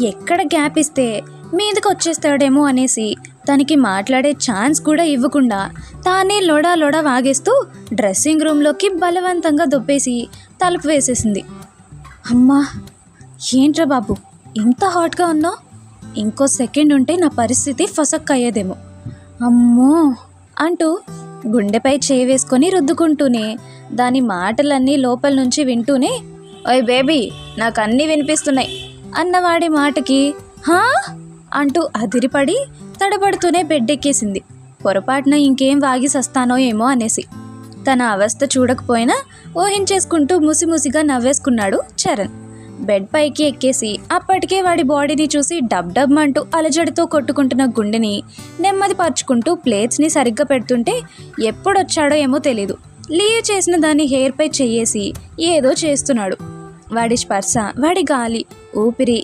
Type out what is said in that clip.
ఎక్కడ గ్యాప్ ఇస్తే మీదకి వచ్చేస్తాడేమో అనేసి తనకి మాట్లాడే ఛాన్స్ కూడా ఇవ్వకుండా తానే లొడా లొడా వాగేస్తూ డ్రెస్సింగ్ రూమ్లోకి బలవంతంగా దొబ్బేసి తలుపు వేసేసింది. అమ్మా, ఏంట్రా బాబు ఇంత హాట్గా ఉన్నావు? ఇంకో సెకండ్ ఉంటే నా పరిస్థితి ఫసక్ అయ్యేదేమో. అమ్మో అంటూ గుండెపై చేయి వేసుకొని రుద్దుకుంటూనే దాని మాటలన్నీ లోపల నుంచి వింటూనే, ఓయ్ బేబీ, నాకు అన్నీ వినిపిస్తున్నాయి అన్నవాడి మాటకి హా అంటూ అదిరిపడి తడబడుతూనే బెడ్ ఎక్కేసింది. పొరపాటున ఇంకేం వాగి సస్తానో ఏమో అనేసి. తన అవస్థ చూడకపోయినా ఊహించేసుకుంటూ ముసిముసిగా నవ్వేసుకున్నాడు చరణ్. బెడ్ పైకి ఎక్కేసి అప్పటికే వాడి బాడీని చూసి డబ్ డబ్ అంటూ అలజడితో కొట్టుకుంటున్న గుండెని నెమ్మది పరుచుకుంటూ ప్లేట్స్ని సరిగ్గా పెడుతుంటే ఎప్పుడొచ్చాడో ఏమో తెలీదు. లీవ్ చేసిన దాన్ని హెయిర్పై చెయ్యేసి ఏదో చేస్తున్నాడు. వాడి స్పర్శ, వాడి గాలి, ఊపిరి